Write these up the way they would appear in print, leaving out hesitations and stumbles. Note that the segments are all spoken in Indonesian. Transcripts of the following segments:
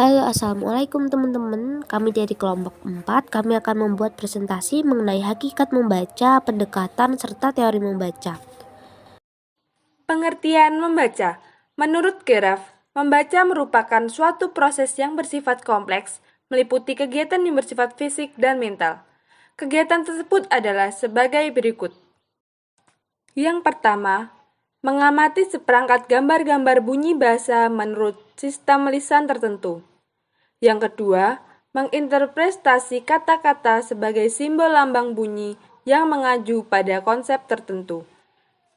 Halo, assalamualaikum teman-teman. Kami dari kelompok 4. Kami akan membuat presentasi mengenai hakikat membaca, pendekatan, serta teori membaca. Pengertian membaca. Menurut Geraf, membaca merupakan suatu proses yang bersifat kompleks, meliputi kegiatan yang bersifat fisik dan mental. Kegiatan tersebut adalah sebagai berikut. Yang pertama, mengamati seperangkat gambar-gambar bunyi bahasa menurut sistem lisan tertentu. Yang kedua, menginterpretasi kata-kata sebagai simbol lambang bunyi yang mengacu pada konsep tertentu.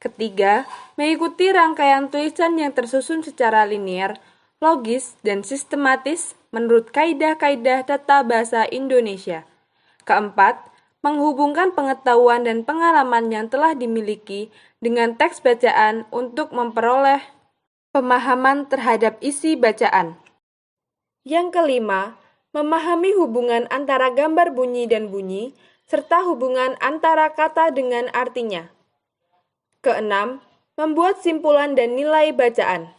Ketiga, mengikuti rangkaian tulisan yang tersusun secara linear, logis, dan sistematis menurut kaidah-kaidah tata bahasa Indonesia. Keempat, menghubungkan pengetahuan dan pengalaman yang telah dimiliki dengan teks bacaan untuk memperoleh pemahaman terhadap isi bacaan. Yang kelima, memahami hubungan antara gambar bunyi dan bunyi, serta hubungan antara kata dengan artinya. Keenam, membuat simpulan dan nilai bacaan.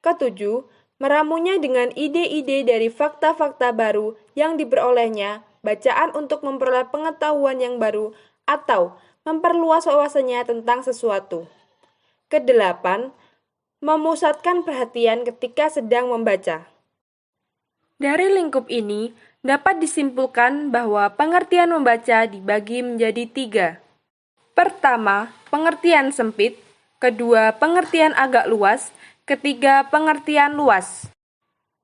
Ketujuh, meramunya dengan ide-ide dari fakta-fakta baru yang diperolehnya, bacaan untuk memperoleh pengetahuan yang baru atau memperluas wawasannya tentang sesuatu. Kedelapan, memusatkan perhatian ketika sedang membaca. Dari lingkup ini, dapat disimpulkan bahwa pengertian membaca dibagi menjadi 3. Pertama, pengertian sempit. Kedua, pengertian agak luas. Ketiga, pengertian luas.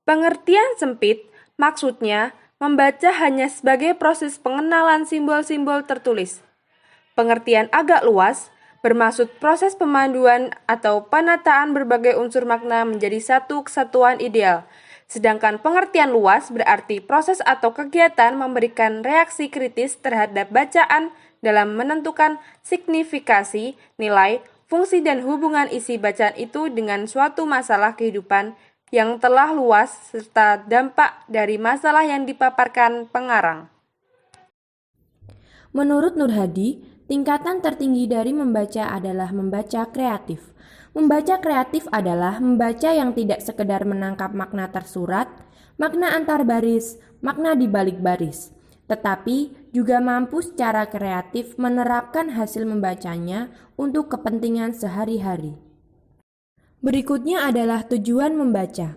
Pengertian sempit maksudnya membaca hanya sebagai proses pengenalan simbol-simbol tertulis. Pengertian agak luas bermaksud proses pemanduan atau penataan berbagai unsur makna menjadi satu kesatuan ideal. Sedangkan pengertian luas berarti proses atau kegiatan memberikan reaksi kritis terhadap bacaan dalam menentukan signifikasi, nilai, fungsi dan hubungan isi bacaan itu dengan suatu masalah kehidupan yang telah luas serta dampak dari masalah yang dipaparkan pengarang. Menurut Nur Hadi, tingkatan tertinggi dari membaca adalah membaca kreatif. Membaca kreatif adalah membaca yang tidak sekedar menangkap makna tersurat, makna antar baris, makna di balik baris, tetapi juga mampu secara kreatif menerapkan hasil membacanya untuk kepentingan sehari-hari. Berikutnya adalah tujuan membaca.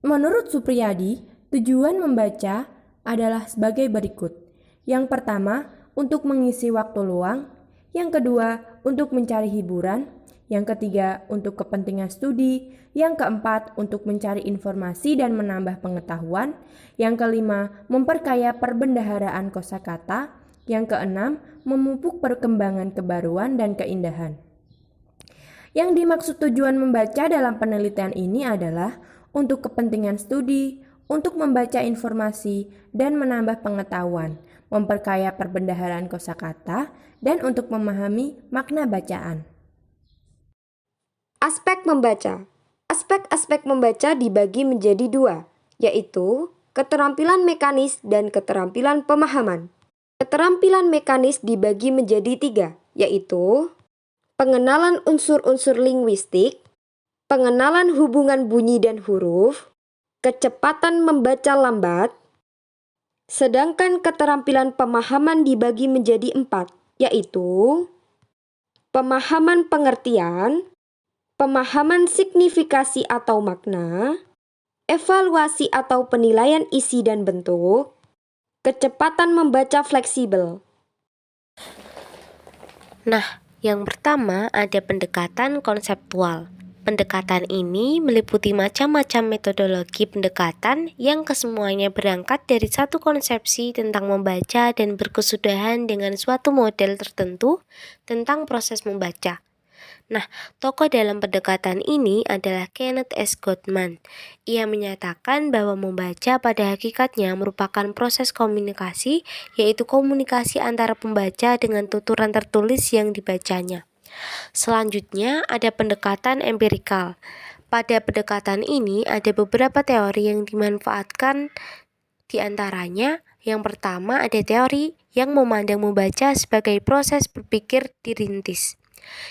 Menurut Supriyadi, tujuan membaca adalah sebagai berikut. Yang pertama, untuk mengisi waktu luang. Yang kedua, untuk mencari hiburan. Yang ketiga, untuk kepentingan studi. Yang keempat, untuk mencari informasi dan menambah pengetahuan. Yang kelima, memperkaya perbendaharaan kosakata. Yang keenam, memupuk perkembangan kebaruan dan keindahan. Yang dimaksud tujuan membaca dalam penelitian ini adalah untuk kepentingan studi, untuk membaca informasi dan menambah pengetahuan, memperkaya perbendaharaan kosakata, dan untuk memahami makna bacaan. Aspek membaca. Aspek-aspek membaca dibagi menjadi 2, yaitu keterampilan mekanis dan keterampilan pemahaman. Keterampilan mekanis dibagi menjadi 3, yaitu pengenalan unsur-unsur linguistik, pengenalan hubungan bunyi dan huruf, kecepatan membaca lambat. Sedangkan keterampilan pemahaman dibagi menjadi 4, yaitu pemahaman pengertian, pemahaman signifikasi atau makna, evaluasi atau penilaian isi dan bentuk, kecepatan membaca fleksibel. Nah, yang pertama ada pendekatan konseptual. Pendekatan ini meliputi macam-macam metodologi pendekatan yang kesemuanya berangkat dari satu konsepsi tentang membaca dan berkesudahan dengan suatu model tertentu tentang proses membaca. Nah, tokoh dalam pendekatan ini adalah Kenneth S. Gottman. Ia menyatakan bahwa membaca pada hakikatnya merupakan proses komunikasi, yaitu komunikasi antara pembaca dengan tuturan tertulis yang dibacanya. Selanjutnya ada pendekatan empirikal. Pada pendekatan ini ada beberapa teori yang dimanfaatkan, di antaranya yang pertama ada teori yang memandang membaca sebagai proses berpikir dirintis.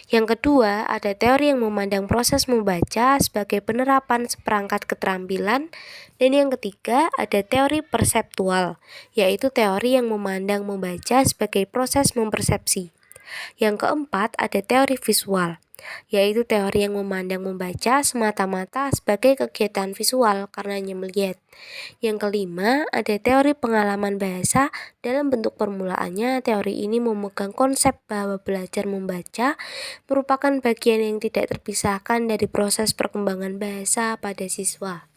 Yang kedua, ada teori yang memandang proses membaca sebagai penerapan seperangkat keterampilan. Dan yang ketiga, ada teori perseptual, yaitu teori yang memandang membaca sebagai proses mempersepsi. Yang keempat, ada teori visual, yaitu teori yang memandang membaca semata-mata sebagai kegiatan visual karena hanya melihat. Yang kelima, ada teori pengalaman bahasa. Dalam bentuk permulaannya, teori ini memegang konsep bahwa belajar membaca merupakan bagian yang tidak terpisahkan dari proses perkembangan bahasa pada siswa.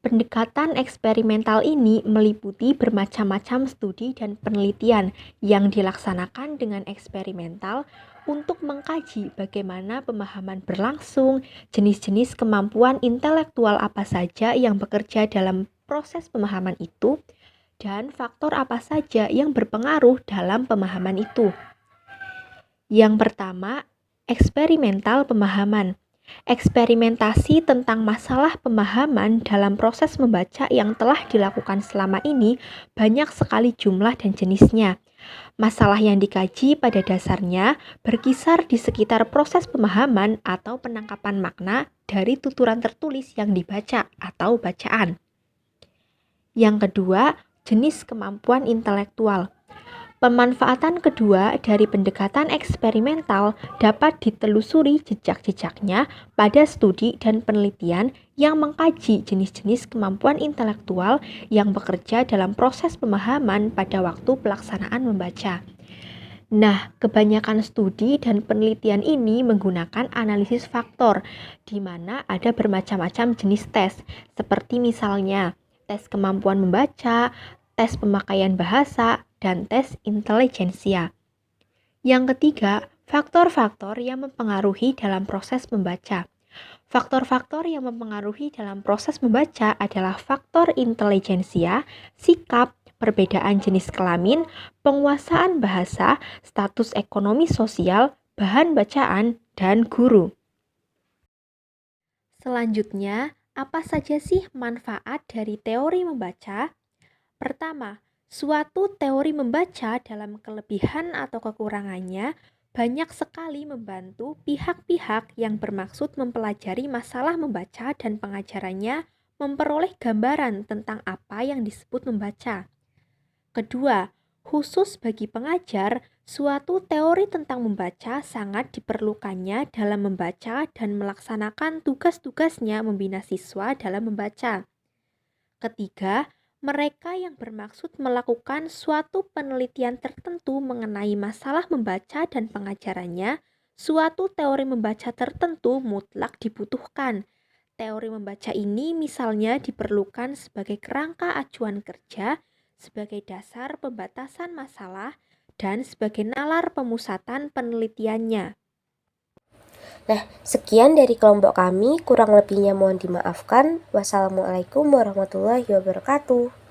Pendekatan eksperimental ini meliputi bermacam-macam studi dan penelitian yang dilaksanakan dengan eksperimental untuk mengkaji bagaimana pemahaman berlangsung, jenis-jenis kemampuan intelektual apa saja yang bekerja dalam proses pemahaman itu, dan faktor apa saja yang berpengaruh dalam pemahaman itu. Yang pertama, eksperimental pemahaman. Eksperimentasi tentang masalah pemahaman dalam proses membaca yang telah dilakukan selama ini banyak sekali jumlah dan jenisnya. Masalah yang dikaji pada dasarnya berkisar di sekitar proses pemahaman atau penangkapan makna dari tuturan tertulis yang dibaca atau bacaan. Yang kedua, jenis kemampuan intelektual. Pemanfaatan kedua dari pendekatan eksperimental dapat ditelusuri jejak-jejaknya pada studi dan penelitian yang mengkaji jenis-jenis kemampuan intelektual yang bekerja dalam proses pemahaman pada waktu pelaksanaan membaca. Nah, kebanyakan studi dan penelitian ini menggunakan analisis faktor, di mana ada bermacam-macam jenis tes, seperti misalnya tes kemampuan membaca, tes pemakaian bahasa, dan tes intelijensia. Yang ketiga, faktor-faktor yang mempengaruhi dalam proses membaca. Faktor-faktor yang mempengaruhi dalam proses membaca adalah faktor intelijensia, sikap, perbedaan jenis kelamin, penguasaan bahasa, status ekonomi sosial, bahan bacaan, dan guru. Selanjutnya, apa saja sih manfaat dari teori membaca? Pertama, suatu teori membaca dalam kelebihan atau kekurangannya banyak sekali membantu pihak-pihak yang bermaksud mempelajari masalah membaca dan pengajarannya memperoleh gambaran tentang apa yang disebut membaca. Kedua, khusus bagi pengajar, suatu teori tentang membaca sangat diperlukannya dalam membaca dan melaksanakan tugas-tugasnya membina siswa dalam membaca. Ketiga, mereka yang bermaksud melakukan suatu penelitian tertentu mengenai masalah membaca dan pengajarannya, suatu teori membaca tertentu mutlak dibutuhkan. Teori membaca ini misalnya diperlukan sebagai kerangka acuan kerja, sebagai dasar pembatasan masalah, dan sebagai nalar pemusatan penelitiannya. Nah, sekian dari kelompok kami, kurang lebihnya mohon dimaafkan. Wassalamualaikum warahmatullahi wabarakatuh.